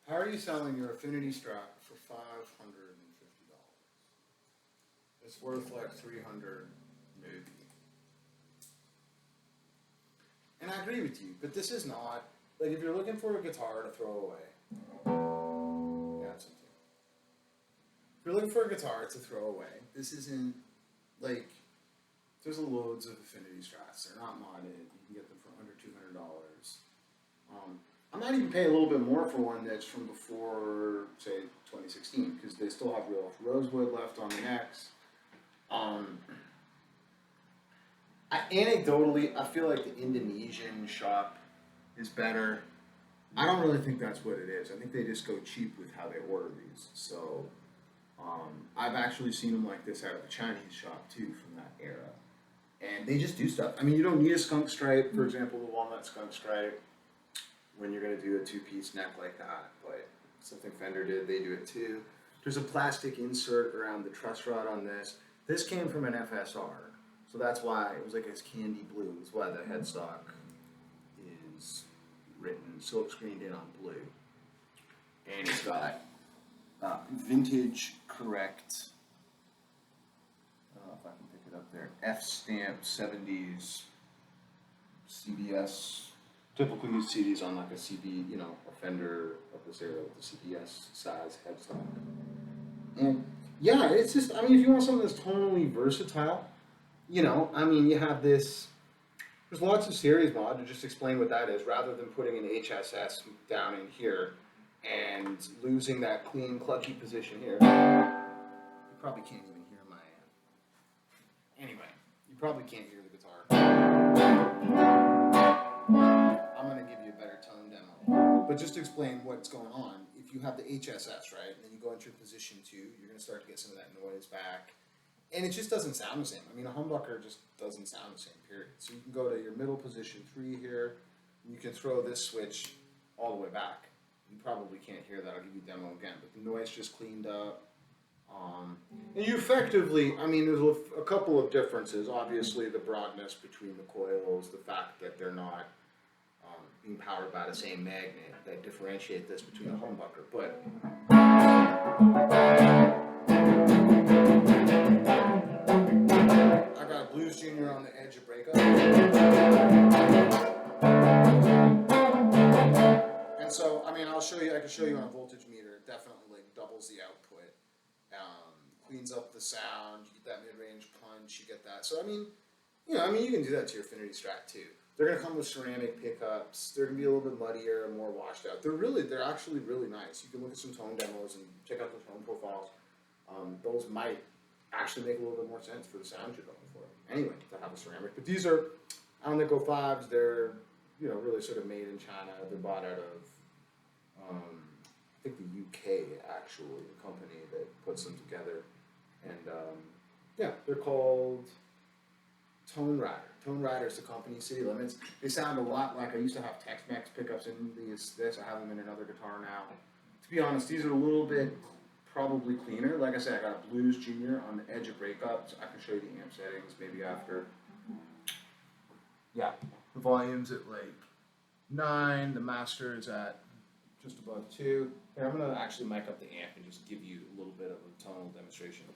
How are you selling your Affinity strat for $550? It's worth like 300, maybe. And I agree with you, but this is not like if you're looking for a guitar to throw away. Yeah, it's something. If you're looking for a guitar to throw away, this isn't like there's loads of Affinity strats. They're not modded. You can get them for under $200. I might even pay a little bit more for one that's from before, say, 2016, because they still have real rosewood left on the necks. Anecdotally, I feel like the Indonesian shop is better. I don't really think that's what it is. I think they just go cheap with how they order these. So I've actually seen them like this out of the Chinese shop too from that era. And they just do stuff. I mean, you don't need a skunk stripe, for example, the walnut skunk stripe, when you're going to do a two-piece neck like that. But something Fender did, they do it too. There's a plastic insert around the truss rod on this. This came from an FSR. So that's why it was like this candy blue. That's why the headstock is written silk screened in on blue. And it's got vintage correct, I don't know if I can pick it up there, F stamp 70s CBS. Typically use CDs on like a CB, you know, a Fender of this era with the CBS size headstock. And yeah, it's just, I mean, if you want something that's totally versatile, you know, I mean, you have this, there's lots of series mod to just explain what that is, rather than putting an HSS down in here and losing that clean, clutchy position here. You probably can't even hear my, anyway, you probably can't hear the guitar. I'm going to give you a better tone demo. But just to explain what's going on, if you have the HSS, right, and then you go into your position 2, you're going to start to get some of that noise back. And it just doesn't sound the same. I mean, a humbucker just doesn't sound the same, period. So you can go to your middle position 3 here, and you can throw this switch all the way back. You probably can't hear that. I'll give you a demo again. But the noise just cleaned up. And you effectively, I mean, there's a couple of differences. Obviously, the broadness between the coils, the fact that they're not being powered by the same magnet that differentiate this between a humbucker. But I got a Blues Junior on the edge of breakup. And so, I mean, I'll show you, I can show you on a voltage meter. It definitely like doubles the output. Cleans up the sound, you get that mid-range punch, you get that. So, I mean, you know, you can do that to your Affinity strat too. They're going to come with ceramic pickups. They're going to be a little bit muddier and more washed out. They're actually really nice. You can look at some tone demos and check out the tone profiles. Those might actually make a little bit more sense for the sound you're going for. Anyway, to have a ceramic. But these are alnico 5s. They're, you know, really sort of made in China. They're bought out of, I think the UK, actually, the company that puts them together. And, yeah, they're called Tone Rider. Tone Rider is the company, City Limits. They sound a lot like I used to have Tex-Mex pickups in this. I have them in another guitar now. To be honest, these are a little bit probably cleaner. Like I said, I got a Blues Junior on the edge of breakups. I can show you the amp settings maybe after. Yeah, the volume's at like 9. The master is at just above 2. Here, I'm going to actually mic up the amp and just give you a little bit of a tonal demonstration.